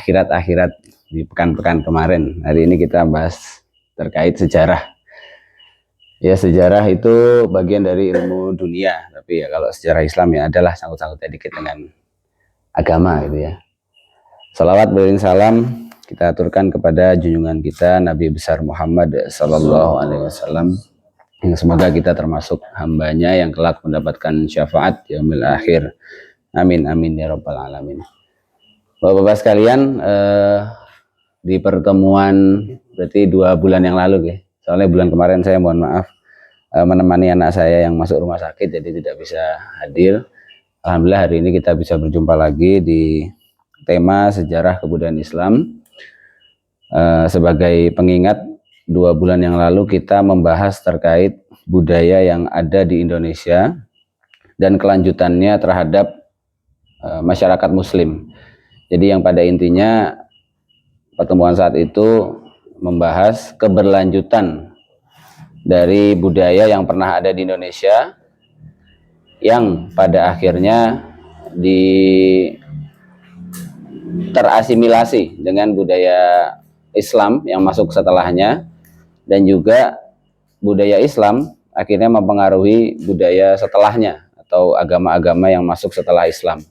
akhirat-akhirat di pekan-pekan kemarin. Hari ini kita bahas terkait sejarah. Ya, sejarah itu bagian dari ilmu dunia, tapi ya kalau sejarah Islam ya adalah sangkut-sangkutnya dikit dengan agama gitu ya. Salawat beriring salam kita aturkan kepada junjungan kita Nabi besar Muhammad sallallahu alaihi wasallam, yang semoga kita termasuk hambanya yang kelak mendapatkan syafaat yaumil akhir. Amin amin ya rabbal alamin. Bapak-bapak sekalian, di pertemuan berarti 2 bulan yang lalu ya. Soalnya bulan kemarin saya mohon maaf menemani anak saya yang masuk rumah sakit, jadi tidak bisa hadir. Alhamdulillah hari ini kita bisa berjumpa lagi di tema sejarah kebudayaan Islam. Sebagai pengingat, 2 bulan yang lalu kita membahas terkait budaya yang ada di Indonesia dan kelanjutannya terhadap masyarakat Muslim. Jadi yang pada intinya pertemuan saat itu membahas keberlanjutan dari budaya yang pernah ada di Indonesia yang pada akhirnya terasimilasi dengan budaya Islam yang masuk setelahnya, dan juga budaya Islam akhirnya mempengaruhi budaya setelahnya atau agama-agama yang masuk setelah Islam.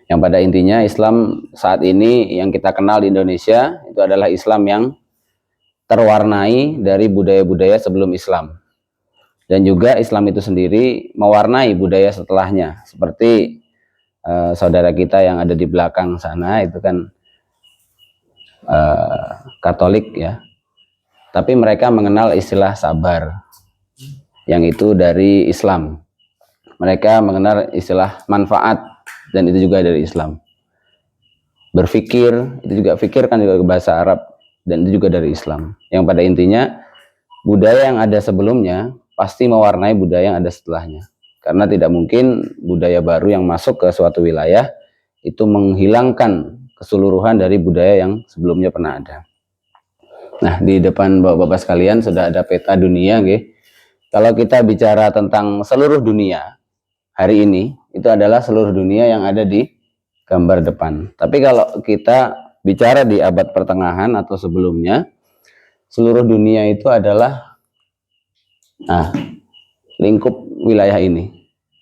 Yang pada intinya Islam saat ini yang kita kenal di Indonesia itu adalah Islam yang terwarnai dari budaya-budaya sebelum Islam. Dan juga Islam itu sendiri mewarnai budaya setelahnya. Seperti saudara kita yang ada di belakang sana itu kan Katolik ya. Tapi mereka mengenal istilah sabar, yang itu dari Islam. Mereka mengenal istilah manfaat, dan itu juga dari Islam. Berfikir, itu juga fikir kan juga bahasa Arab, dan itu juga dari Islam. Yang pada intinya budaya yang ada sebelumnya pasti mewarnai budaya yang ada setelahnya. Karena tidak mungkin budaya baru yang masuk ke suatu wilayah itu menghilangkan keseluruhan dari budaya yang sebelumnya pernah ada. Nah, di depan bapak-bapak sekalian sudah ada peta dunia, okay? Kalau kita bicara tentang seluruh dunia hari ini, itu adalah seluruh dunia yang ada di gambar depan. Tapi kalau kita bicara di abad pertengahan atau sebelumnya, seluruh dunia itu adalah lingkup wilayah ini.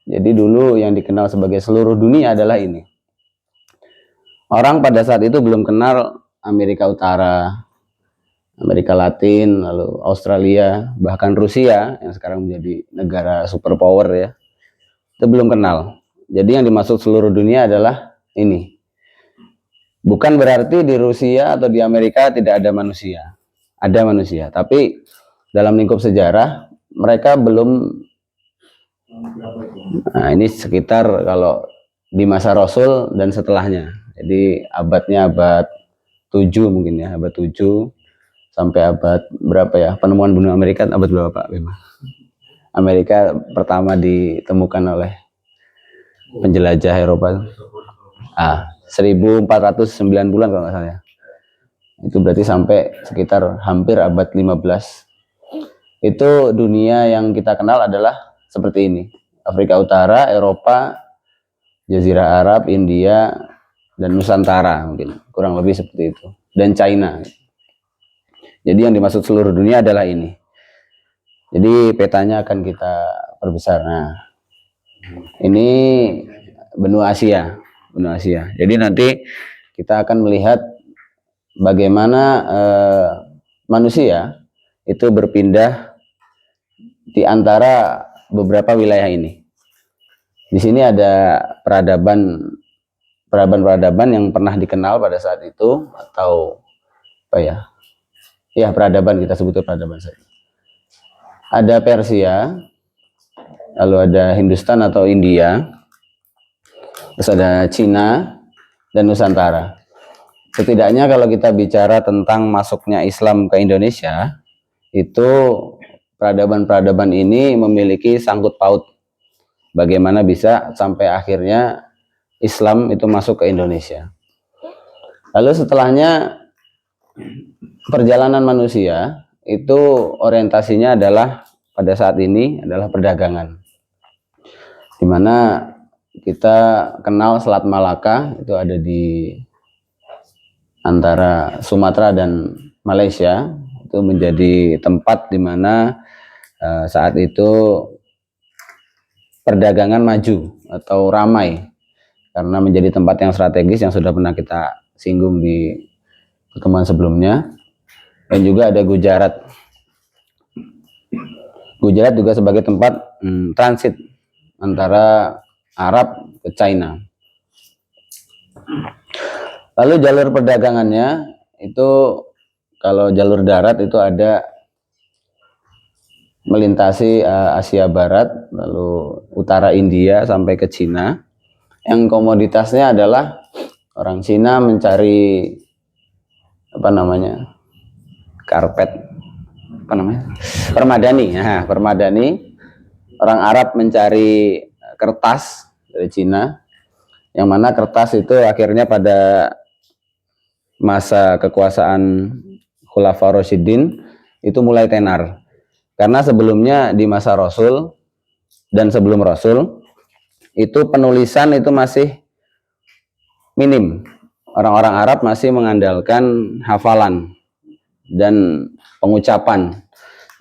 Jadi dulu yang dikenal sebagai seluruh dunia adalah ini. Orang pada saat itu belum kenal Amerika Utara, Amerika Latin, lalu Australia, bahkan Rusia yang sekarang menjadi negara superpower ya. Itu belum kenal. Jadi yang dimaksud seluruh dunia adalah ini. Bukan berarti di Rusia atau di Amerika tidak ada manusia. Ada manusia, tapi dalam lingkup sejarah mereka belum. Nah, ini sekitar kalau di masa Rasul dan setelahnya. Jadi abadnya abad 7 mungkin ya, abad 7 sampai abad berapa ya? Penemuan benua Amerika abad berapa Pak Bima? Amerika pertama ditemukan oleh penjelajah Eropa. 1490-an kalau nggak salah ya. Itu berarti sampai sekitar hampir abad 15. Itu dunia yang kita kenal adalah seperti ini. Afrika Utara, Eropa, Jazirah Arab, India, dan Nusantara mungkin. Kurang lebih seperti itu. Dan China. Jadi yang dimaksud seluruh dunia adalah ini. Jadi petanya akan kita perbesar. Nah, ini benua Asia. Benua Asia. Jadi nanti kita akan melihat bagaimana manusia itu berpindah di antara beberapa wilayah ini. Di sini ada peradaban yang pernah dikenal pada saat itu, atau apa ya? Ya, peradaban, kita sebutnya peradaban saja. Ada Persia, lalu ada Hindustan atau India, terus ada Cina dan Nusantara. Setidaknya kalau kita bicara tentang masuknya Islam ke Indonesia, itu peradaban-peradaban ini memiliki sangkut paut. Bagaimana bisa sampai akhirnya Islam itu masuk ke Indonesia. Lalu setelahnya perjalanan manusia itu orientasinya adalah pada saat ini adalah perdagangan. Dimana kita kenal Selat Malaka itu ada di antara Sumatera dan Malaysia itu menjadi tempat di mana saat itu perdagangan maju atau ramai karena menjadi tempat yang strategis yang sudah pernah kita singgung di pertemuan sebelumnya. Dan juga ada Gujarat. Gujarat juga sebagai tempat transit antara Arab ke China. Lalu jalur perdagangannya itu, kalau jalur darat itu ada melintasi Asia Barat, lalu utara India sampai ke Cina. Yang komoditasnya adalah orang Cina mencari karpet, permadani. Nah, permadani. Orang Arab mencari kertas dari Cina, yang mana kertas itu akhirnya pada masa kekuasaan Khulafaur Rasyidin itu mulai tenar. Karena sebelumnya di masa Rasul dan sebelum Rasul itu penulisan itu masih minim. Orang-orang Arab masih mengandalkan hafalan dan pengucapan.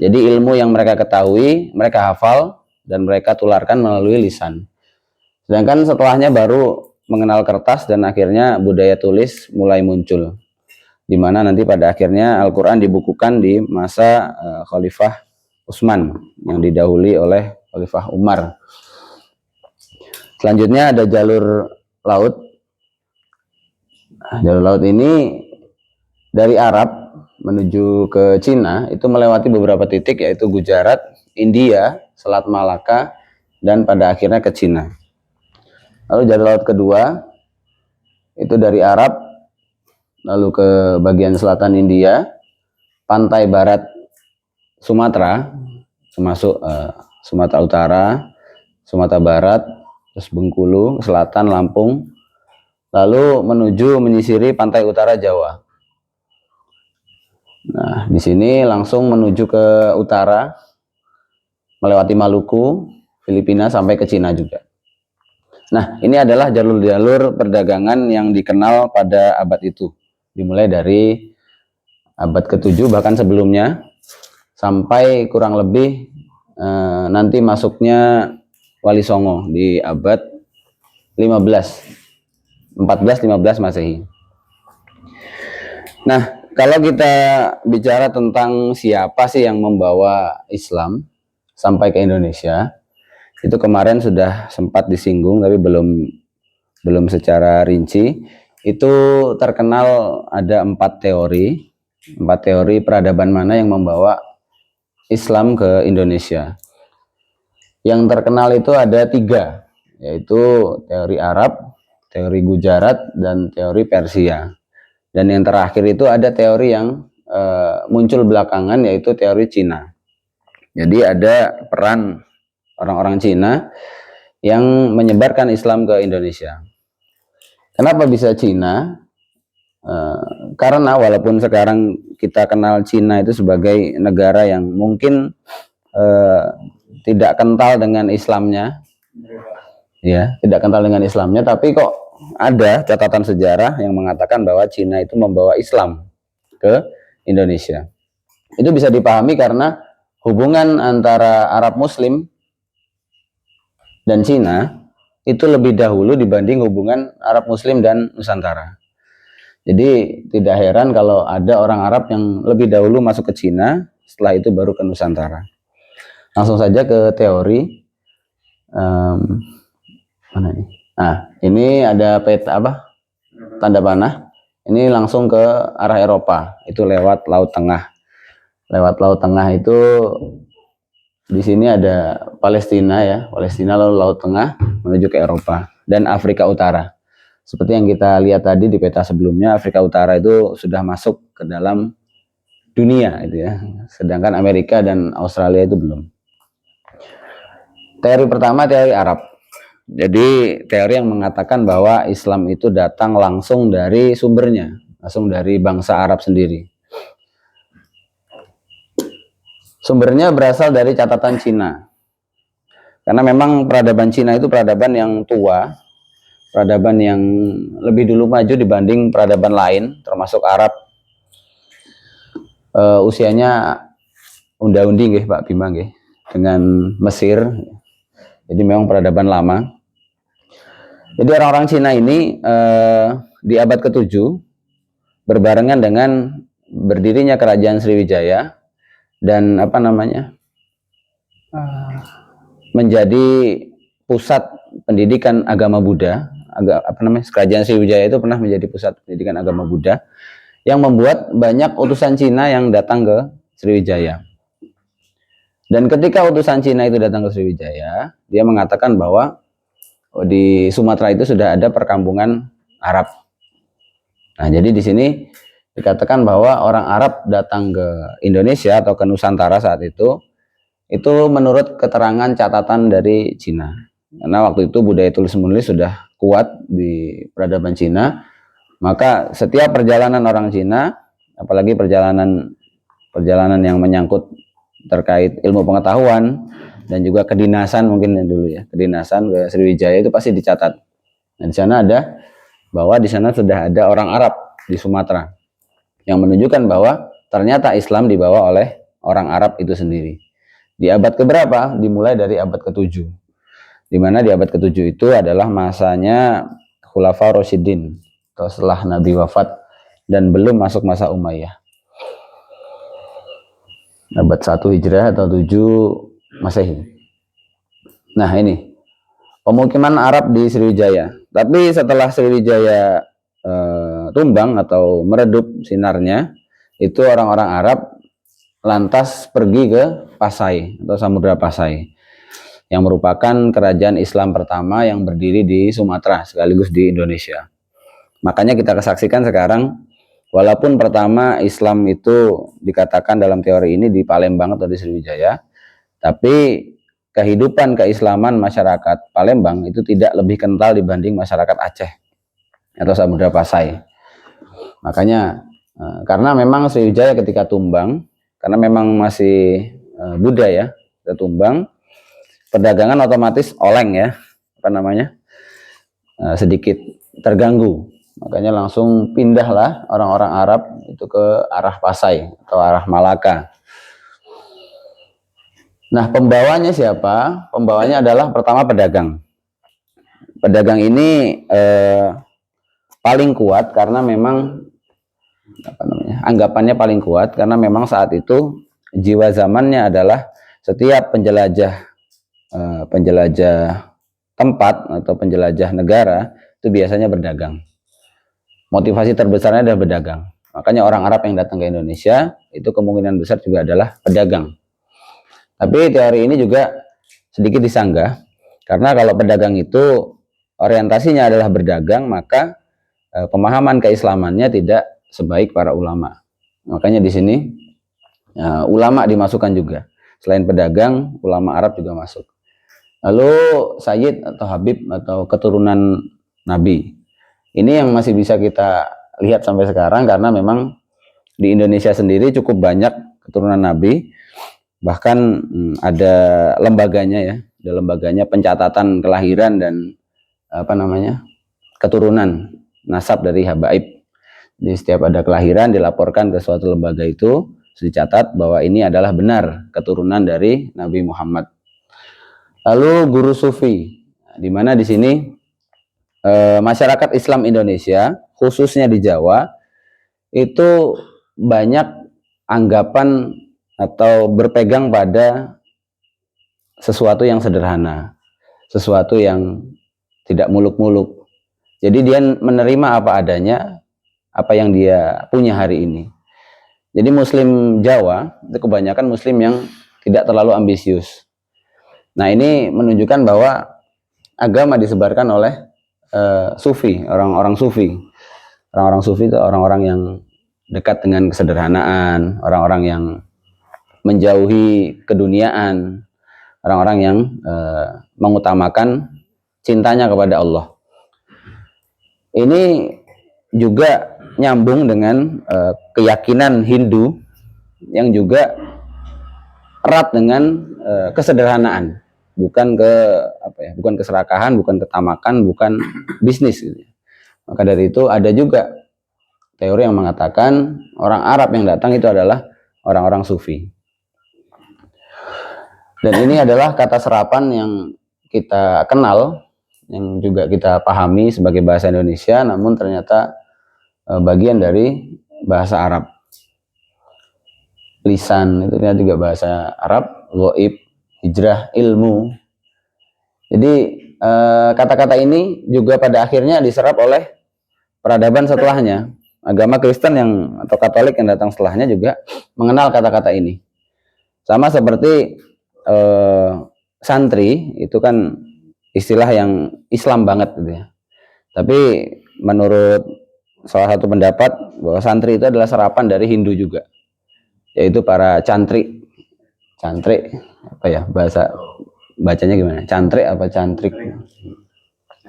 Jadi ilmu yang mereka ketahui, mereka hafal dan mereka tularkan melalui lisan. Sedangkan setelahnya baru mengenal kertas dan akhirnya budaya tulis mulai muncul. Di mana nanti pada akhirnya Al-Quran dibukukan di masa Khalifah Utsman yang didahului oleh Khalifah Umar. Selanjutnya ada jalur laut. Jalur laut ini dari Arab menuju ke Cina itu melewati beberapa titik, yaitu Gujarat, India, Selat Malaka, dan pada akhirnya ke Cina. Lalu jalur laut kedua itu dari Arab lalu ke bagian selatan India, pantai barat Sumatera, termasuk Sumatera Utara, Sumatera Barat, terus Bengkulu, selatan Lampung, lalu menuju menyisiri pantai utara Jawa. Nah, di sini langsung menuju ke utara, melewati Maluku, Filipina sampai ke Cina juga. Nah, ini adalah jalur-jalur perdagangan yang dikenal pada abad itu. Dimulai dari abad ke-7 bahkan sebelumnya sampai kurang lebih nanti masuknya Wali Songo di abad 14-15 Masehi. Nah, kalau kita bicara tentang siapa sih yang membawa Islam sampai ke Indonesia, itu kemarin sudah sempat disinggung tapi belum secara rinci. Itu terkenal ada 4 teori peradaban mana yang membawa Islam ke Indonesia. Yang terkenal itu ada 3, yaitu teori Arab, teori Gujarat, dan teori Persia. Dan yang terakhir itu ada teori yang muncul belakangan, yaitu teori Cina. Jadi ada peran orang-orang Cina yang menyebarkan Islam ke Indonesia. Kenapa bisa Cina? Karena walaupun sekarang kita kenal Cina itu sebagai negara yang mungkin tidak kental dengan Islamnya, ya, tidak kental dengan Islamnya, tapi kok ada catatan sejarah yang mengatakan bahwa Cina itu membawa Islam ke Indonesia. Itu bisa dipahami karena hubungan antara Arab Muslim dan Cina itu lebih dahulu dibanding hubungan Arab Muslim dan Nusantara. Jadi tidak heran kalau ada orang Arab yang lebih dahulu masuk ke Cina, setelah itu baru ke Nusantara. Langsung saja ke teori. Mana ini? Nah, ini ada peta tanda panah. Ini langsung ke arah Eropa, itu lewat Laut Tengah. Lewat Laut Tengah itu di sini ada Palestina, ya, Palestina, lalu Laut Tengah menuju ke Eropa dan Afrika Utara. Seperti yang kita lihat tadi di peta sebelumnya, Afrika Utara itu sudah masuk ke dalam dunia, itu ya. Sedangkan Amerika dan Australia itu belum. Teori pertama teori Arab. Jadi teori yang mengatakan bahwa Islam itu datang langsung dari sumbernya, langsung dari bangsa Arab sendiri. Sumbernya berasal dari catatan Cina. Karena memang peradaban Cina itu peradaban yang tua peradaban yang lebih dulu maju dibanding peradaban lain, termasuk Arab. Usianya unda-undi nggih Pak Bima nggih, dengan Mesir. Jadi memang peradaban lama. Jadi orang-orang Cina ini di abad ke-7 berbarengan dengan berdirinya kerajaan Sriwijaya dan menjadi pusat pendidikan agama Buddha. Kerajaan Sriwijaya itu pernah menjadi pusat pendidikan agama Buddha yang membuat banyak utusan Cina yang datang ke Sriwijaya. Dan ketika utusan Cina itu datang ke Sriwijaya, dia mengatakan bahwa di Sumatera itu sudah ada perkampungan Arab. Nah, jadi di sini dikatakan bahwa orang Arab datang ke Indonesia atau ke Nusantara saat itu menurut keterangan catatan dari Cina. Karena waktu itu budaya tulis menulis sudah kuat di peradaban Cina, maka setiap perjalanan orang Cina, apalagi perjalanan yang menyangkut terkait ilmu pengetahuan dan juga kedinasan mungkin dulu ya, kedinasan ke Sriwijaya itu pasti dicatat. Dan di sana ada bahwa di sana sudah ada orang Arab di Sumatera yang menunjukkan bahwa ternyata Islam dibawa oleh orang Arab itu sendiri. Di abad keberapa? Dimulai dari abad ke-7. Di mana di abad ke-7 itu adalah masanya Khulafaur Rasyidin atau setelah Nabi wafat dan belum masuk masa Umayyah. Abad 1 Hijrah atau 7 Masehi. Nah, ini pemukiman Arab di Sriwijaya. Tapi setelah Sriwijaya tumbang atau meredup sinarnya, itu orang-orang Arab lantas pergi ke Pasai atau Samudra Pasai, yang merupakan kerajaan Islam pertama yang berdiri di Sumatera sekaligus di Indonesia. Makanya kita kesaksikan sekarang, walaupun pertama Islam itu dikatakan dalam teori ini di Palembang atau di Sriwijaya, tapi kehidupan keislaman masyarakat Palembang itu tidak lebih kental dibanding masyarakat Aceh atau Samudra Pasai. Makanya karena memang Sriwijaya ketika tumbang, karena memang masih Buddha ya, sudah tumbang, perdagangan otomatis oleng ya, sedikit terganggu. Makanya langsung pindahlah orang-orang Arab itu ke arah Pasai atau arah Malaka. Nah, pembawanya siapa? Pembawanya adalah pertama pedagang. Pedagang ini paling kuat karena memang anggapannya paling kuat karena memang saat itu jiwa zamannya adalah setiap penjelajah tempat atau penjelajah negara itu biasanya berdagang. Motivasi terbesarnya adalah berdagang. Makanya orang Arab yang datang ke Indonesia itu kemungkinan besar juga adalah pedagang. Tapi teori ini juga sedikit disanggah karena kalau pedagang itu orientasinya adalah berdagang, maka pemahaman keislamannya tidak sebaik para ulama. Makanya di sini ulama dimasukkan juga. Selain pedagang, ulama Arab juga masuk. Lalu Sayyid atau Habib atau keturunan Nabi. Ini yang masih bisa kita lihat sampai sekarang karena memang di Indonesia sendiri cukup banyak keturunan Nabi. Bahkan ada lembaganya ya, ada lembaganya pencatatan kelahiran dan keturunan nasab dari habaib. Jadi setiap ada kelahiran dilaporkan ke suatu lembaga itu, dicatat bahwa ini adalah benar keturunan dari Nabi Muhammad. Lalu guru sufi, di mana di sini masyarakat Islam Indonesia, khususnya di Jawa, itu banyak anggapan atau berpegang pada sesuatu yang sederhana, sesuatu yang tidak muluk-muluk. Jadi dia menerima apa adanya, apa yang dia punya hari ini. Jadi Muslim Jawa itu kebanyakan Muslim yang tidak terlalu ambisius. Nah, ini menunjukkan bahwa agama disebarkan oleh sufi, orang-orang sufi. Orang-orang sufi itu orang-orang yang dekat dengan kesederhanaan, orang-orang yang menjauhi keduniaan, orang-orang yang mengutamakan cintanya kepada Allah. Ini juga nyambung dengan keyakinan Hindu yang juga erat dengan kesederhanaan. bukan ke apa ya, bukan keserakahan, bukan ketamakan, bukan bisnis gitu. Maka dari itu ada juga teori yang mengatakan orang Arab yang datang itu adalah orang-orang sufi. Dan ini adalah kata serapan yang kita kenal, yang juga kita pahami sebagai bahasa Indonesia, namun ternyata bagian dari bahasa Arab. Lisan itu kan juga bahasa Arab, ghaib, hijrah, ilmu. Jadi kata-kata ini juga pada akhirnya diserap oleh peradaban setelahnya. Agama Kristen yang atau Katolik yang datang setelahnya juga mengenal kata-kata ini. Sama seperti santri itu kan istilah yang Islam banget gitu ya. Tapi menurut salah satu pendapat bahwa santri itu adalah serapan dari Hindu juga, yaitu para cantrik. Cantrik apa ya bahasa bacanya gimana? Cantrik apa cantrik?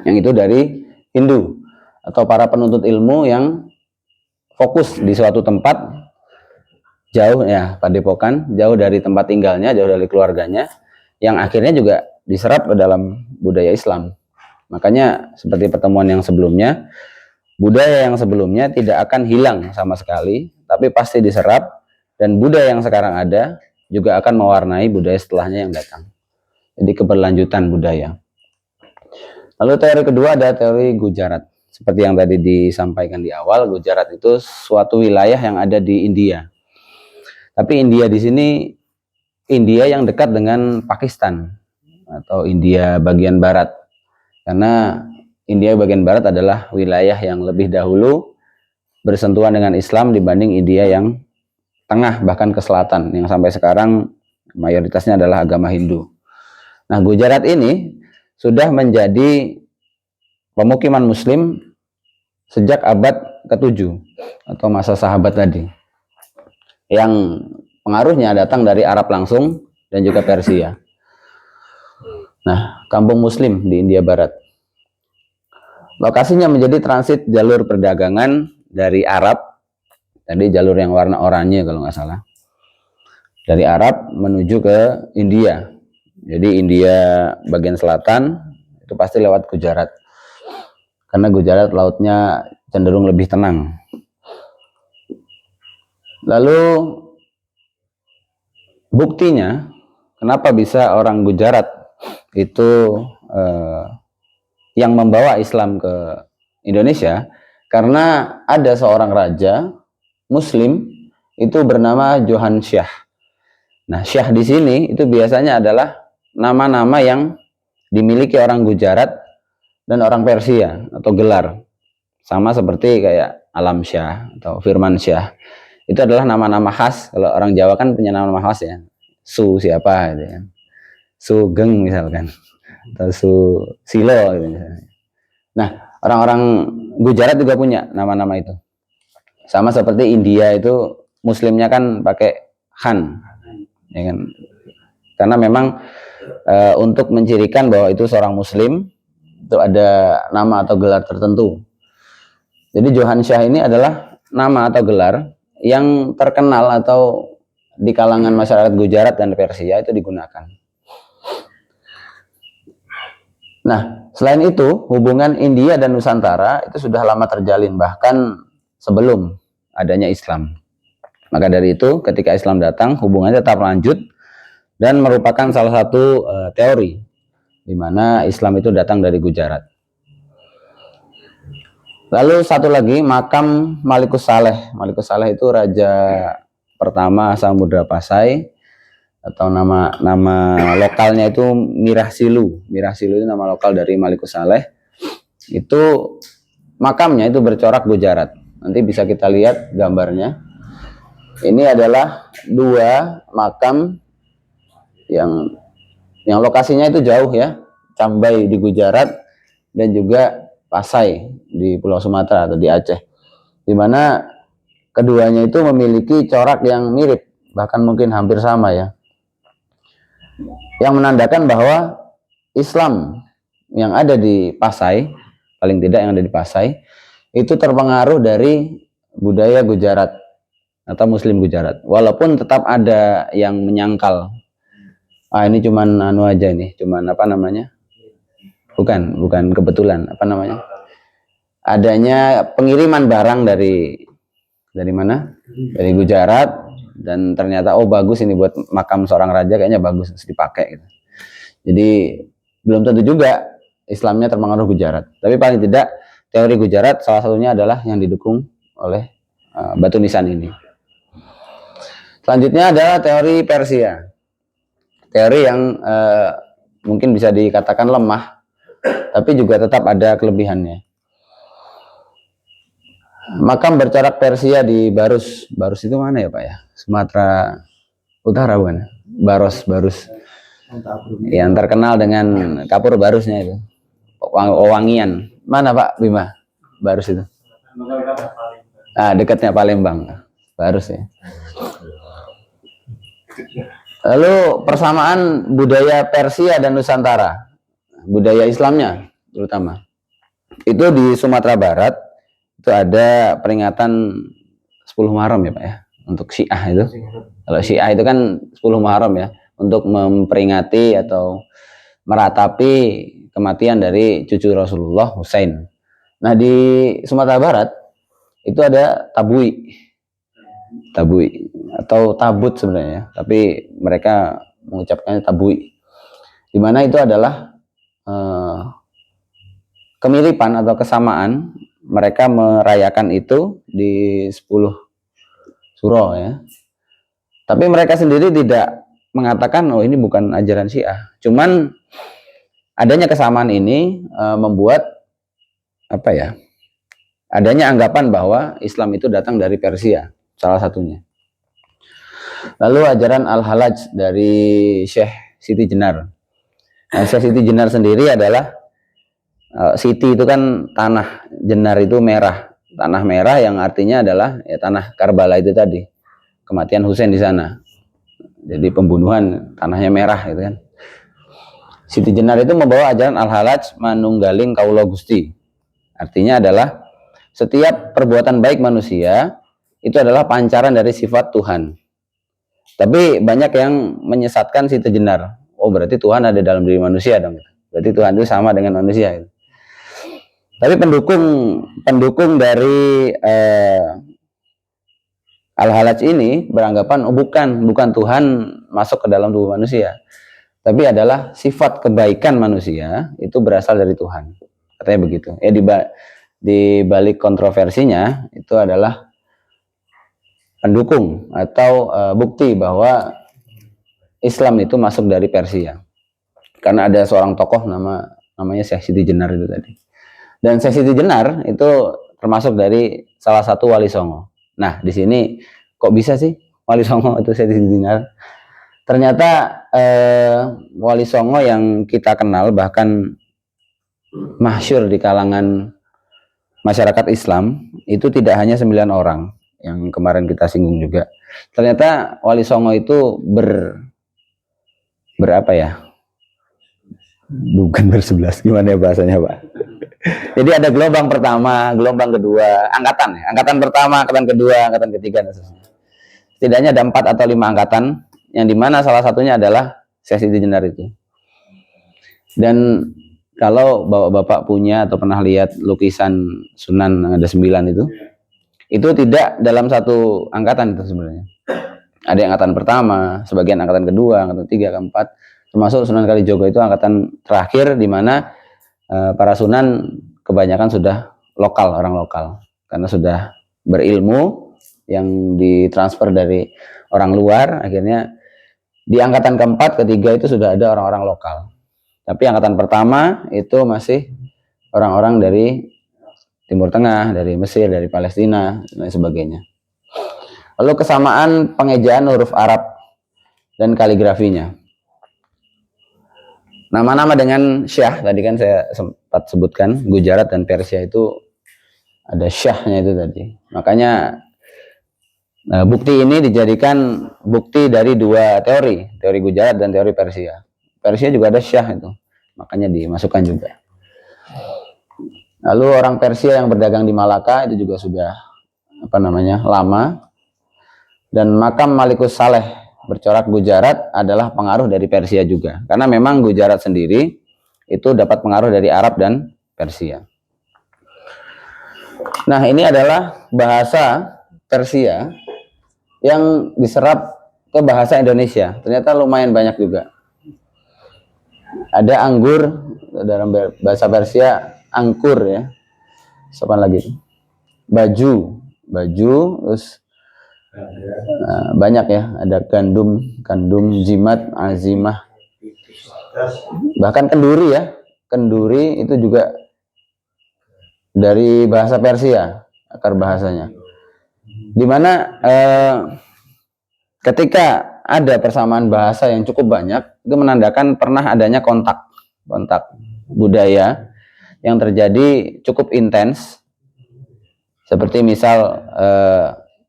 Yang itu dari Hindu atau para penuntut ilmu yang fokus di suatu tempat jauh ya, padepokan, jauh dari tempat tinggalnya, jauh dari keluarganya, yang akhirnya juga diserap ke dalam budaya Islam. Makanya seperti pertemuan yang sebelumnya, budaya yang sebelumnya tidak akan hilang sama sekali, tapi pasti diserap, dan budaya yang sekarang ada juga akan mewarnai budaya setelahnya yang datang. Jadi keberlanjutan budaya. Lalu teori kedua ada teori Gujarat. Seperti yang tadi disampaikan di awal, Gujarat itu suatu wilayah yang ada di India. Tapi India di sini India yang dekat dengan Pakistan atau India bagian barat. Karena India bagian barat adalah wilayah yang lebih dahulu bersentuhan dengan Islam dibanding India yang tengah bahkan ke selatan, yang sampai sekarang mayoritasnya adalah agama Hindu. Nah, Gujarat ini sudah menjadi pemukiman Muslim sejak abad ke-7 atau masa sahabat tadi, yang pengaruhnya datang dari Arab langsung dan juga Persia. Nah, kampung Muslim di India Barat. Lokasinya menjadi transit jalur perdagangan dari Arab, tadi jalur yang warna oranye kalau nggak salah, dari Arab menuju ke India. Jadi India bagian selatan itu pasti lewat Gujarat, karena Gujarat lautnya cenderung lebih tenang. Lalu buktinya kenapa bisa orang Gujarat itu yang membawa Islam ke Indonesia, karena ada seorang raja Muslim itu bernama Johan Syah. Nah, Syah di sini itu biasanya adalah nama-nama yang dimiliki orang Gujarat dan orang Persia atau gelar, sama seperti kayak Alam Syah atau Firman Syah. Itu adalah nama-nama khas. Kalau orang Jawa kan punya nama-nama khas ya, Su siapa gitu ya, Sugeng misalkan, atau Su Silo gitu misalnya. Nah, orang-orang Gujarat juga punya nama-nama itu, sama seperti India itu Muslimnya kan pakai Khan ya kan, karena memang untuk mencirikan bahwa itu seorang Muslim itu ada nama atau gelar tertentu. Jadi Johan Syah ini adalah nama atau gelar yang terkenal atau di kalangan masyarakat Gujarat dan Persia itu digunakan. Nah, selain itu hubungan India dan Nusantara itu sudah lama terjalin, bahkan sebelum adanya Islam. Maka dari itu ketika Islam datang, hubungannya tetap lanjut dan merupakan salah satu teori di mana Islam itu datang dari Gujarat. Lalu satu lagi, makam Malikus Saleh. Malikus Saleh itu raja pertama Samudra Pasai, atau nama lokalnya itu Mirah Silu. Mirah Silu itu nama lokal dari Malikus Saleh. Itu makamnya itu bercorak Gujarat. Nanti bisa kita lihat gambarnya. Ini adalah dua makam yang lokasinya itu jauh ya, Cambai di Gujarat dan juga Pasai di Pulau Sumatera atau di Aceh, di mana keduanya itu memiliki corak yang mirip, bahkan mungkin hampir sama ya, yang menandakan bahwa Islam yang ada di Pasai, paling tidak yang ada di Pasai, itu terpengaruh dari budaya Gujarat atau Muslim Gujarat, walaupun tetap ada yang menyangkal ini cuman anu aja nih, cuman apa namanya? Bukan kebetulan, apa namanya? Adanya pengiriman barang dari mana? Dari Gujarat, dan ternyata bagus ini buat makam seorang raja, kayaknya bagus dipakai gitu. Jadi belum tentu juga Islamnya terpengaruh Gujarat, tapi paling tidak teori Gujarat salah satunya adalah yang didukung oleh batu nisan ini. Selanjutnya adalah teori Persia, teori yang mungkin bisa dikatakan lemah, tapi juga tetap ada kelebihannya. Makam bercorak Persia di Barus itu mana ya Pak ya? Sumatera Utara bukan? Barus. Yang terkenal dengan kapur barusnya itu, wangian. Mana Pak Bima? Barus itu? Dekatnya Palembang. Barus ya. Lalu persamaan budaya Persia dan Nusantara, budaya Islamnya terutama, itu di Sumatera Barat itu ada peringatan 10 Muharram ya Pak ya, untuk Syiah itu. Kalau Syiah itu kan 10 Muharram ya, untuk memperingati atau meratapi kematian dari cucu Rasulullah, Husain. Nah di Sumatera Barat itu ada tabui atau tabut sebenarnya, tapi mereka mengucapkannya tabui, di mana itu adalah kemiripan atau kesamaan mereka merayakan itu di 10 suro ya. Tapi mereka sendiri tidak mengatakan ini bukan ajaran Syiah. Cuman adanya kesamaan ini membuat apa ya? Adanya anggapan bahwa Islam itu datang dari Persia, salah satunya. Lalu ajaran Al-Halaj dari Syekh Siti Jenar. Nah, Syekh Siti Jenar sendiri adalah Siti itu kan tanah, Jenar itu merah, tanah merah yang artinya adalah ya tanah Karbala itu tadi, kematian Husain di sana. Jadi pembunuhan, tanahnya merah gitu kan. Siti Jenar itu membawa ajaran Al-Halaj manunggaling kaula Gusti. Artinya adalah setiap perbuatan baik manusia itu adalah pancaran dari sifat Tuhan. Tapi banyak yang menyesatkan Siti Jenar. Berarti Tuhan ada dalam diri manusia dong. Berarti Tuhan itu sama dengan manusia. Tapi pendukung dari Al-Halaj ini beranggapan bukan Tuhan masuk ke dalam tubuh manusia, tapi adalah sifat kebaikan manusia itu berasal dari Tuhan. Katanya begitu. Ya di balik kontroversinya itu adalah pendukung atau bukti bahwa Islam itu masuk dari Persia. Karena ada seorang tokoh namanya Syekh Siti Jenar itu tadi. Dan Syekh Siti Jenar itu termasuk dari salah satu wali songo. Nah, di sini kok bisa sih wali songo itu Syekh Siti Jenar? Ternyata wali songo yang kita kenal bahkan masyhur di kalangan masyarakat Islam itu tidak hanya 9 orang yang kemarin kita singgung juga. Ternyata wali songo itu berapa ya? Bukan bersebelas, gimana ya bahasanya Pak? Jadi ada gelombang pertama, gelombang kedua, angkatan pertama, angkatan kedua, angkatan ketiga, dan seterusnya. Setidaknya ada 4 atau 5 angkatan, yang dimana salah satunya adalah Syekh Siti Jenar itu. Dan kalau bapak-bapak punya atau pernah lihat lukisan Sunan yang ada 9 itu tidak dalam satu angkatan itu sebenarnya. Ada yang angkatan pertama, sebagian angkatan kedua, angkatan ketiga, keempat, termasuk Sunan Kalijogo itu angkatan terakhir, di mana para Sunan kebanyakan sudah orang lokal, karena sudah berilmu yang ditransfer dari orang luar. Akhirnya di angkatan keempat, ketiga itu sudah ada orang-orang lokal. Tapi angkatan pertama itu masih orang-orang dari Timur Tengah, dari Mesir, dari Palestina, dan sebagainya. Lalu kesamaan pengejaan huruf Arab dan kaligrafinya. Nama-nama dengan Syah, tadi kan saya sempat sebutkan, Gujarat dan Persia itu ada Syahnya itu tadi. Makanya bukti ini dijadikan bukti dari 2 teori Gujarat dan teori Persia. Persia juga ada Syah itu, makanya dimasukkan juga. Lalu orang Persia yang berdagang di Malaka itu juga sudah lama. Dan makam Malikus Saleh bercorak Gujarat adalah pengaruh dari Persia juga. Karena memang Gujarat sendiri itu dapat pengaruh dari Arab dan Persia. Nah, ini adalah bahasa Persia yang diserap ke bahasa Indonesia. Ternyata lumayan banyak juga. Ada anggur dalam bahasa Persia, angkur ya. Sopan lagi. Baju, terus banyak ya. Ada gandum, jimat, azimah. Bahkan kenduri ya. Kenduri itu juga dari bahasa Persia, akar bahasanya. Dimana ketika ada persamaan bahasa yang cukup banyak, itu menandakan pernah adanya kontak budaya yang terjadi cukup intens. Seperti misal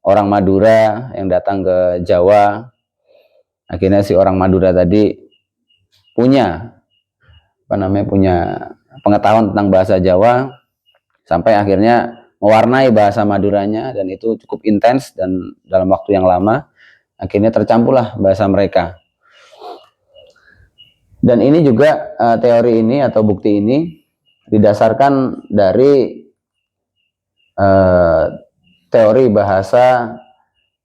orang Madura yang datang ke Jawa, akhirnya si orang Madura tadi punya pengetahuan tentang bahasa Jawa, sampai akhirnya mewarnai bahasa Maduranya, dan itu cukup intens, dan dalam waktu yang lama akhirnya tercampurlah bahasa mereka. Dan ini juga teori ini atau bukti ini didasarkan dari teori bahasa,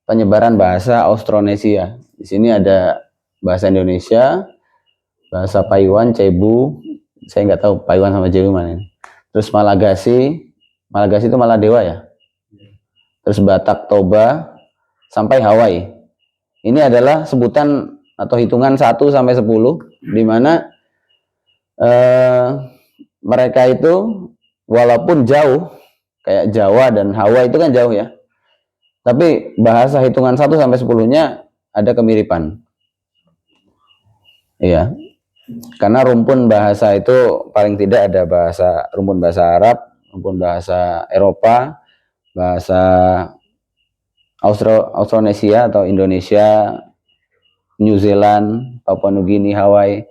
penyebaran bahasa Austronesia. Di sini ada bahasa Indonesia, bahasa Paiwan, Cebu, saya nggak tahu Paiwan sama Cebu mana ini. Terus Malagasy itu Maladewa ya. Terus Batak, Toba, sampai Hawaii. Ini adalah sebutan atau hitungan 1 sampai 10, di mana mereka itu walaupun jauh, kayak Jawa dan Hawaii itu kan jauh ya, tapi bahasa hitungan 1 sampai 10-nya ada kemiripan. Iya. Karena rumpun bahasa itu paling tidak ada rumpun bahasa Arab, rumpun bahasa Eropa, bahasa Austronesia atau Indonesia, New Zealand, Papua Nugini, Hawaii,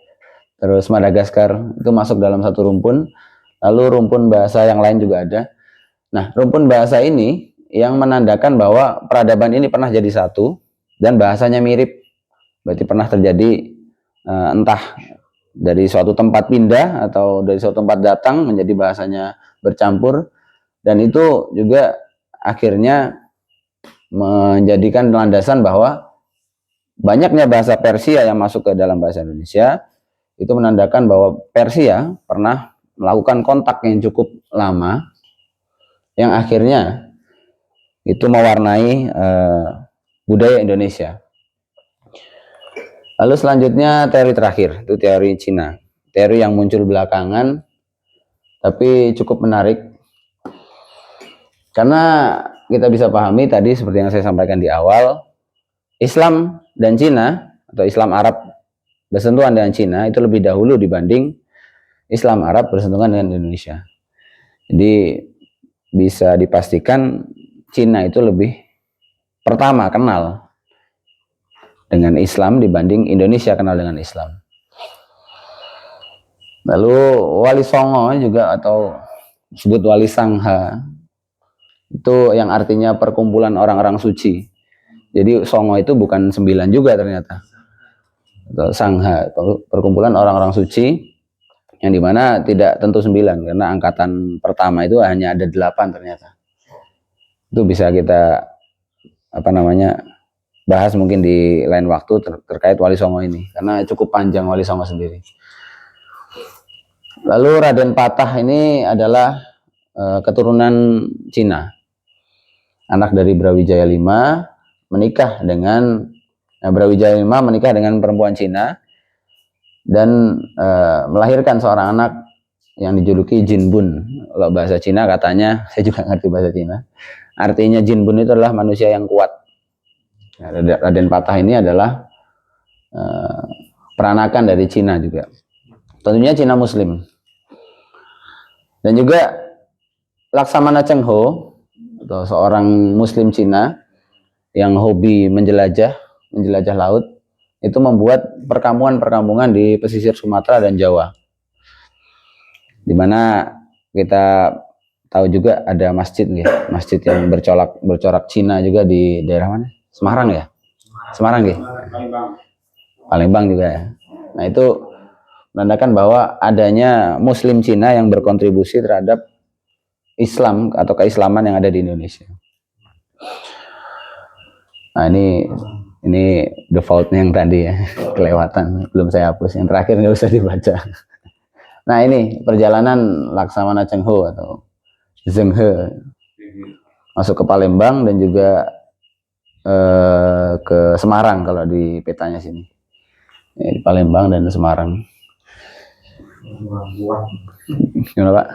terus Madagaskar, itu masuk dalam satu rumpun. Lalu rumpun bahasa yang lain juga ada. Nah, rumpun bahasa ini yang menandakan bahwa peradaban ini pernah jadi satu dan bahasanya mirip. Berarti pernah terjadi entah dari suatu tempat pindah atau dari suatu tempat datang menjadi bahasanya bercampur, dan itu juga akhirnya menjadikan landasan bahwa banyaknya bahasa Persia yang masuk ke dalam bahasa Indonesia itu menandakan bahwa Persia pernah melakukan kontak yang cukup lama yang akhirnya itu mewarnai budaya Indonesia. Lalu selanjutnya teori terakhir, itu teori Cina. Teori yang muncul belakangan, tapi cukup menarik. Karena kita bisa pahami tadi seperti yang saya sampaikan di awal, Islam dan Cina, atau Islam Arab bersentuhan dengan Cina, itu lebih dahulu dibanding Islam Arab bersentuhan dengan Indonesia. Jadi bisa dipastikan Cina itu lebih pertama kenal dengan Islam dibanding Indonesia kenal dengan Islam. Lalu Wali Songo juga, atau disebut Wali Sangha, itu yang artinya perkumpulan orang-orang suci. Jadi Songo itu bukan 9 juga ternyata, atau Sangha, perkumpulan orang-orang suci, yang dimana tidak tentu 9, karena angkatan pertama itu hanya ada 8 ternyata. Itu bisa kita bahas mungkin di lain waktu terkait Wali Songo ini, karena cukup panjang Wali Songo sendiri. Lalu Raden Patah ini adalah keturunan Cina, anak dari Brawijaya V, menikah dengan Brawijaya V menikah dengan perempuan Cina dan melahirkan seorang anak yang dijuluki Jinbun. Kalau bahasa Cina katanya, saya juga ngerti bahasa Cina, artinya Jinbun itu adalah manusia yang kuat. Raden Patah ini adalah peranakan dari Cina juga, tentunya Cina Muslim. Dan juga Laksamana Cheng Ho, atau seorang Muslim Cina yang hobi menjelajah laut, itu membuat perkampungan di pesisir Sumatera dan Jawa, di mana kita tahu juga ada masjid yang bercorak Cina juga di daerah mana? Semarang ya? Semarang nggih. Palembang juga ya. Nah itu menandakan bahwa adanya Muslim Cina yang berkontribusi terhadap Islam atau keislaman yang ada di Indonesia. Nah ini defaultnya yang tadi ya, kelewatan, belum saya hapus. Yang terakhir nggak usah dibaca. Nah ini perjalanan Laksamana Cheng Ho atau Zheng He masuk ke Palembang dan juga ke Semarang kalau di petanya sini. Di Palembang dan Semarang. Gimana Pak?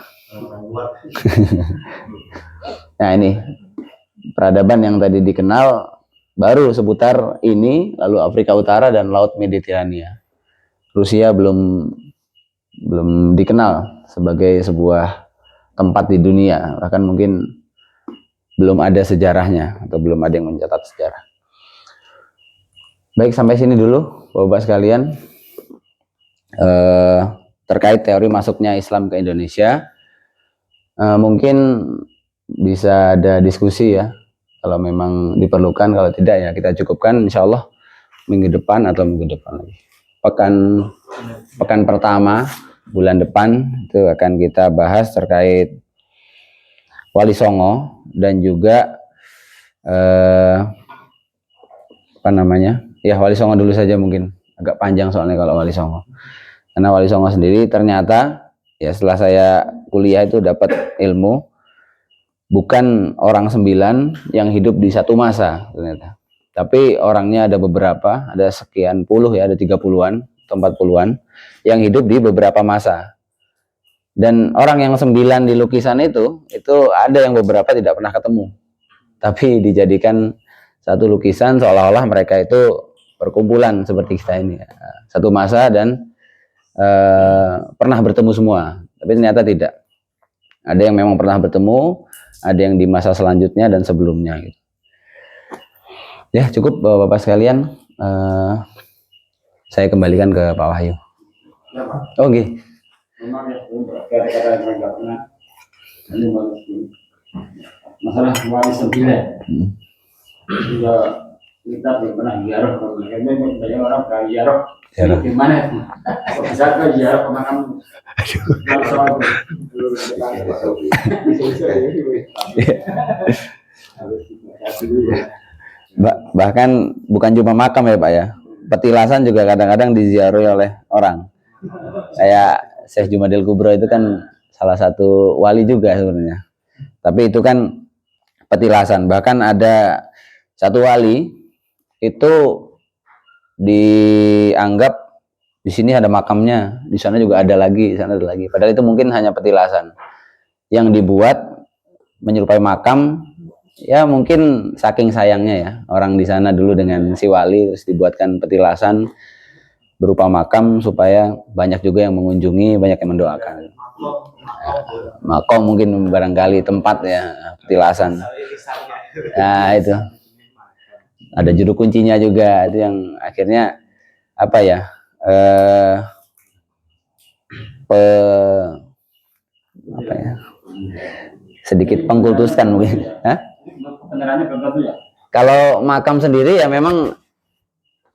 Nah ini peradaban yang tadi dikenal baru seputar ini, lalu Afrika Utara dan Laut Mediterania. Rusia belum dikenal sebagai sebuah tempat di dunia, bahkan mungkin belum ada sejarahnya atau belum ada yang mencatat sejarah. Baik, sampai sini dulu Bapak sekalian terkait teori masuknya Islam ke Indonesia. Mungkin bisa ada diskusi ya kalau memang diperlukan, kalau tidak ya kita cukupkan insya Allah minggu depan atau minggu depan lagi. Pekan pertama bulan depan itu akan kita bahas terkait Wali Songo dan juga Wali Songo dulu saja, mungkin agak panjang soalnya kalau Wali Songo. Karena Wali Songo sendiri ternyata ya setelah saya kuliah itu dapat ilmu bukan orang 9 yang hidup di satu masa ternyata. Tapi orangnya ada beberapa, ada sekian puluh ya, ada 30-an atau 40-an yang hidup di beberapa masa. Dan orang yang 9 di lukisan itu ada yang beberapa tidak pernah ketemu. Tapi dijadikan satu lukisan seolah-olah mereka itu perkumpulan seperti kita ini. Satu masa dan pernah bertemu semua. Tapi ternyata tidak. Ada yang memang pernah bertemu, ada yang di masa selanjutnya dan sebelumnya gitu. Ya cukup Bapak sekalian, saya kembalikan ke Pak Wahyu. Oh okay. Masalah wali 9 juga kita belum pernah ziarah, banyak orang pernah ziarah. Gimana itu? Bisa ke ziarah ke makam? Bahkan bukan cuma makam ya Pak ya, petilasan juga kadang-kadang diziarahi oleh orang. Kayak Syekh Jumadil Kubro itu kan salah satu wali juga sebenarnya. Tapi itu kan petilasan. Bahkan ada satu wali itu dianggap di sini ada makamnya, di sana juga ada lagi, di sana ada lagi. Padahal itu mungkin hanya petilasan yang dibuat menyerupai makam. Ya mungkin saking sayangnya ya orang di sana dulu dengan si wali, terus dibuatkan petilasan berupa makam supaya banyak juga yang mengunjungi, banyak yang mendoakan. Makom mungkin barangkali tempat ya petilasan. Nah itu ada juru kuncinya juga, itu yang akhirnya apa ya sedikit pengkultuskan mungkin. Kalau makam sendiri ya memang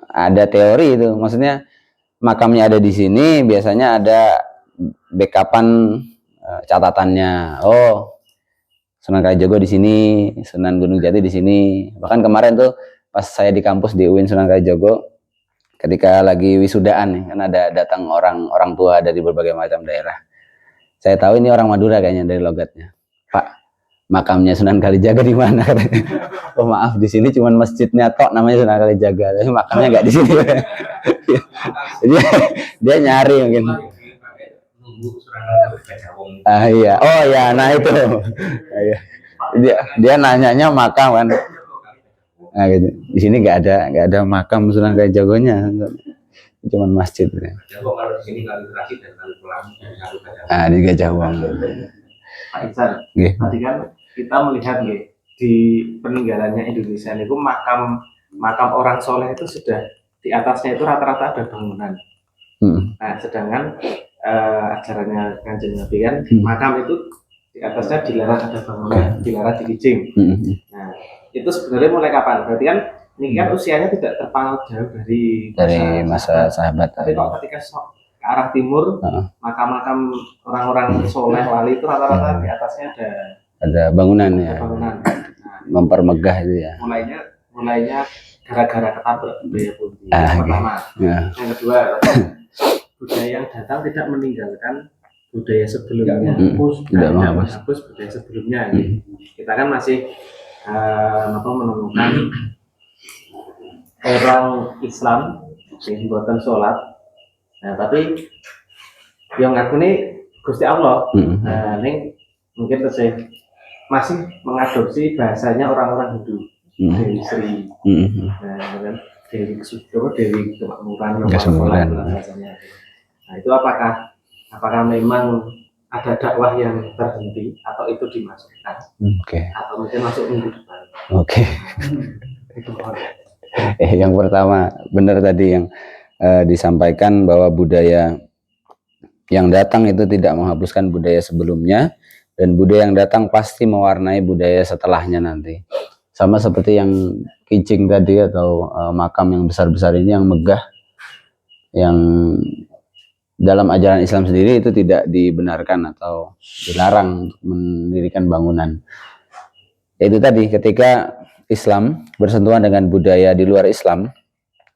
ada teori itu, maksudnya makamnya ada di sini, biasanya ada backupan catatannya. Oh, Sunan Kalijaga di sini, Sunan Gunung Jati di sini. Bahkan kemarin tuh pas saya di kampus di UIN Sunan Kalijaga, ketika lagi wisudaan nih, kan ada datang orang tua dari berbagai macam daerah. Saya tahu ini orang Madura kayaknya dari logatnya. Pak, makamnya Sunan Kalijaga di mana? Oh maaf, di sini cuma masjidnya tok namanya Sunan Kalijaga, tapi makamnya nggak di sini. dia nyari mungkin. Iya, oh ya, nah itu. Dia nanyanya makam kan. Nah, gitu. Di sini nggak ada makam Sunan Kalijaganya, cuma masjid. Ah di Gajah Wong. Pak Isan, tadi kan kita melihat di peninggalannya Indonesia itu makam orang soleh itu sudah di atasnya itu rata-rata ada bangunan. Nah, sedangkan ajarannya Kanjeng Nabi kan makam itu di atasnya dilarang ada bangunan, dilarang digijing. Nah, itu sebenarnya mulai kapan? Berarti kan Ini kan usianya tidak terpaut jauh dari masa sahabat. Tapi kok ketika ke arah timur, makam-makam orang-orang soleh wali itu rata-rata di atasnya ada bangunan ya. Bangunan. Nah, mempermegah itu ya. Mulainya gara-gara ketabrak budaya putih. Yang pertama. Yang kedua, budaya yang datang tidak meninggalkan budaya sebelumnya. Tidak menghapus budaya sebelumnya. Kita kan masih menemukan orang Islam yang buatan sholat. Nah, tapi yang aku ini Gusti Allah. Nah, ini mungkin masih mengadopsi bahasanya orang-orang Hindu. Dewi Sri. Nah, Dewi Kemakmuran. Bahasanya. Nah, itu apakah memang ada dakwah yang terhenti atau itu dimasukkan? Atau mungkin masuk minggu depan? Yang pertama benar tadi yang disampaikan bahwa budaya yang datang itu tidak menghapuskan budaya sebelumnya, dan budaya yang datang pasti mewarnai budaya setelahnya nanti. Sama seperti yang kijing tadi atau makam yang besar-besar ini yang megah, yang dalam ajaran Islam sendiri itu tidak dibenarkan atau dilarang untuk mendirikan bangunan. Itu tadi ketika Islam bersentuhan dengan budaya di luar Islam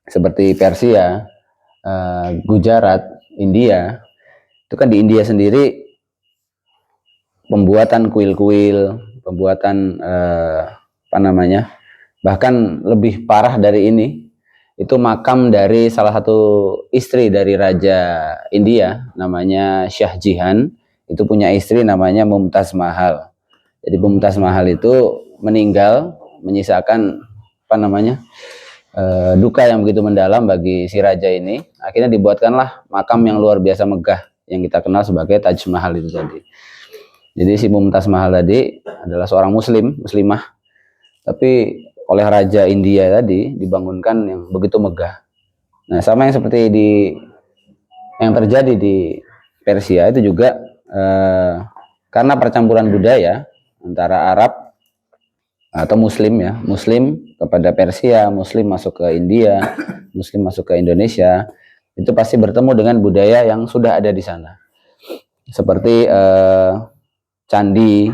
seperti Persia, Gujarat, India, itu kan di India sendiri pembuatan kuil-kuil, pembuatan bahkan lebih parah dari ini, itu makam dari salah satu istri dari Raja India namanya Shah Jahan, itu punya istri namanya Mumtaz Mahal. Jadi Mumtaz Mahal itu meninggal menyisakan duka yang begitu mendalam bagi si raja ini. Akhirnya dibuatkanlah makam yang luar biasa megah yang kita kenal sebagai Taj Mahal itu tadi. Jadi si Mumtaz Mahal tadi adalah seorang muslimah, tapi oleh Raja India tadi dibangunkan yang begitu megah. Nah, sama yang seperti yang terjadi di Persia itu juga karena percampuran budaya antara Arab atau Muslim kepada Persia, Muslim masuk ke India, Muslim masuk ke Indonesia, itu pasti bertemu dengan budaya yang sudah ada di sana. Seperti candi,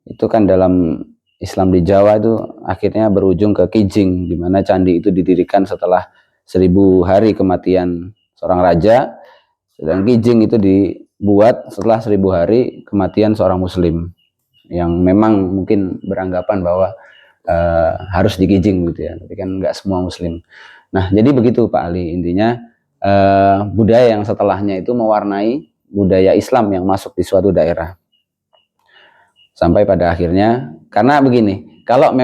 itu kan dalam Islam di Jawa itu akhirnya berujung ke kijing, di mana candi itu didirikan setelah 1000 hari kematian seorang raja, sedang kijing itu dibuat setelah 1000 hari kematian seorang Muslim yang memang mungkin beranggapan bahwa harus dikijing gitu ya, tapi kan nggak semua Muslim. Nah, jadi begitu Pak Ali, intinya budaya yang setelahnya itu mewarnai budaya Islam yang masuk di suatu daerah. Sampai pada akhirnya, karena begini, kalau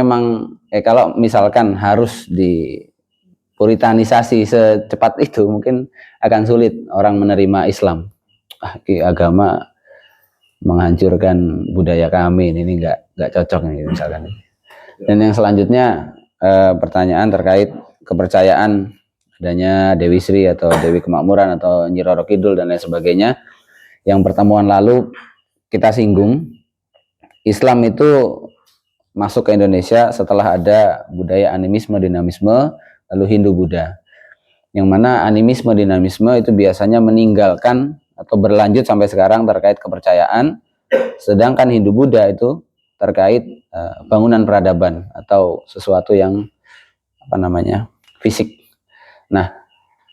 misalkan harus dipuritanisasi secepat itu, mungkin akan sulit orang menerima Islam. Agama menghancurkan budaya kami, ini nggak cocok nih misalkan. Dan yang selanjutnya pertanyaan terkait kepercayaan adanya Dewi Sri atau Dewi Kemakmuran atau Nyi Roro Kidul dan lain sebagainya. Yang pertemuan lalu kita singgung, Islam itu masuk ke Indonesia setelah ada budaya animisme, dinamisme, lalu Hindu Buddha. Yang mana animisme, dinamisme itu biasanya meninggalkan atau berlanjut sampai sekarang terkait kepercayaan, sedangkan Hindu Buddha itu terkait bangunan peradaban atau sesuatu yang fisik. Nah,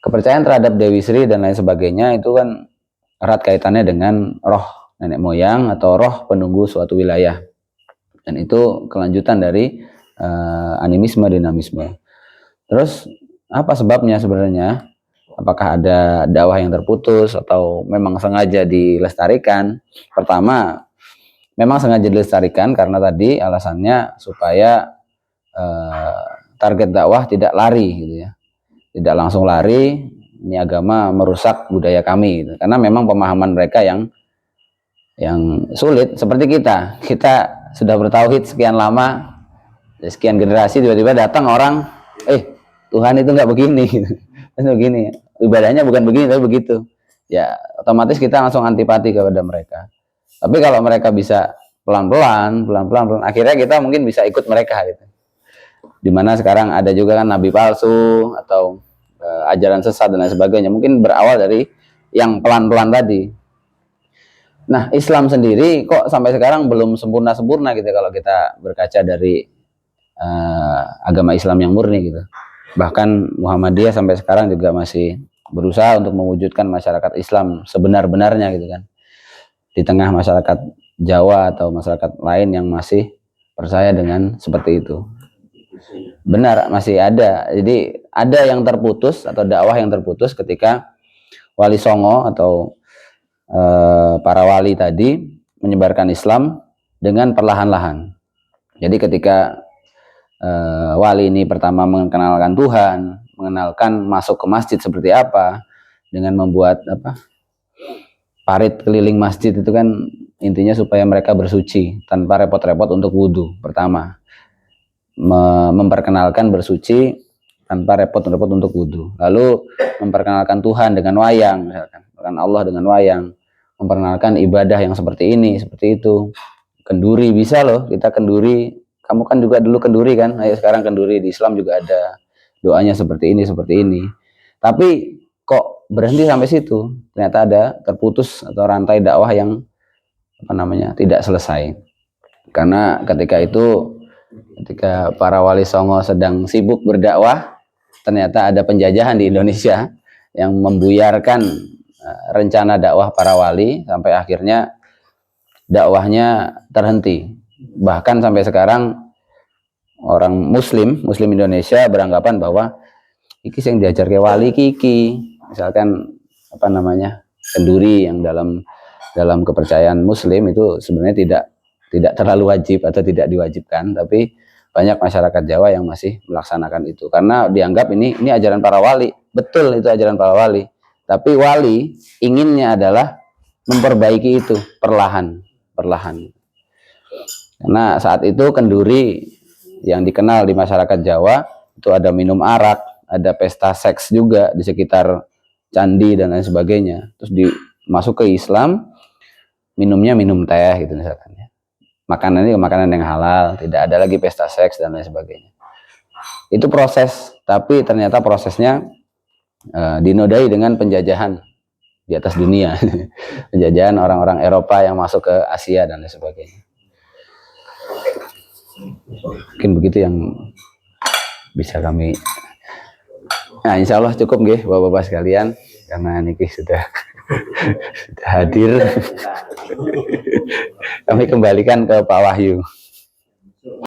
kepercayaan terhadap Dewi Sri dan lain sebagainya itu kan erat kaitannya dengan roh nenek moyang atau roh penunggu suatu wilayah, dan itu kelanjutan dari animisme, dinamisme. Terus apa sebabnya sebenarnya? Apakah ada dakwah yang terputus atau memang sengaja dilestarikan? Pertama, memang sengaja dilestarikan karena tadi alasannya supaya target dakwah tidak lari gitu ya. Tidak langsung lari, ini agama merusak budaya kami gitu. Karena memang pemahaman mereka yang sulit, seperti kita sudah bertauhid sekian lama, sekian generasi, tiba-tiba datang orang, Tuhan itu nggak begini gitu. Begini, ibadahnya bukan begini tapi begitu, ya otomatis kita langsung antipati kepada mereka. Tapi kalau mereka bisa pelan-pelan, akhirnya kita mungkin bisa ikut mereka gitu. Dimana sekarang ada juga kan nabi palsu atau ajaran sesat dan lain sebagainya. Mungkin berawal dari yang pelan-pelan tadi. Nah, Islam sendiri kok sampai sekarang belum sempurna-sempurna gitu kalau kita berkaca dari agama Islam yang murni gitu. Bahkan Muhammadiyah sampai sekarang juga masih berusaha untuk mewujudkan masyarakat Islam sebenar-benarnya gitu kan. Di tengah masyarakat Jawa atau masyarakat lain yang masih percaya dengan seperti itu. Benar, masih ada. Jadi ada yang terputus atau dakwah yang terputus ketika Wali Songo atau para wali tadi menyebarkan Islam dengan perlahan-lahan. Jadi ketika wali ini pertama mengenalkan Tuhan, mengenalkan masuk ke masjid seperti apa, dengan membuat parit keliling masjid itu kan intinya supaya mereka bersuci tanpa repot-repot untuk wudhu pertama. Memperkenalkan bersuci tanpa repot-repot untuk wudhu. Lalu memperkenalkan Tuhan dengan wayang, misalkan Allah dengan wayang, memperkenalkan ibadah yang seperti ini, seperti itu. Kenduri bisa loh, kita kenduri. Kamu kan juga dulu kenduri kan, ayo sekarang kenduri. Di Islam juga ada doanya seperti ini, seperti ini. Tapi kok berhenti sampai situ? Ternyata ada terputus atau rantai dakwah yang tidak selesai. Karena ketika para wali songo sedang sibuk berdakwah, ternyata ada penjajahan di Indonesia yang membuyarkan rencana dakwah para wali sampai akhirnya dakwahnya terhenti. Bahkan sampai sekarang orang Muslim Indonesia beranggapan bahwa iki yang diajar ke wali kiki, misalkan kenduri yang dalam kepercayaan Muslim itu sebenarnya tidak terlalu wajib atau tidak diwajibkan, tapi banyak masyarakat Jawa yang masih melaksanakan itu karena dianggap ini ajaran para wali. Betul, itu ajaran para wali, tapi wali inginnya adalah memperbaiki itu perlahan. Karena saat itu kenduri yang dikenal di masyarakat Jawa itu ada minum arak, ada pesta seks juga di sekitar candi dan lain sebagainya. Terus masuk ke Islam, minumnya minum teh gitu misalkan ya. Makanannya makanan yang halal, tidak ada lagi pesta seks dan lain sebagainya. Itu proses, tapi ternyata prosesnya dinodai dengan penjajahan di atas dunia. Penjajahan orang-orang Eropa yang masuk ke Asia dan lain sebagainya. Mungkin begitu yang bisa kami. Nah, insya Allah cukup nggih Bapak-bapak sekalian, karena niki sudah hadir. Kami kembalikan ke Pak Wahyu.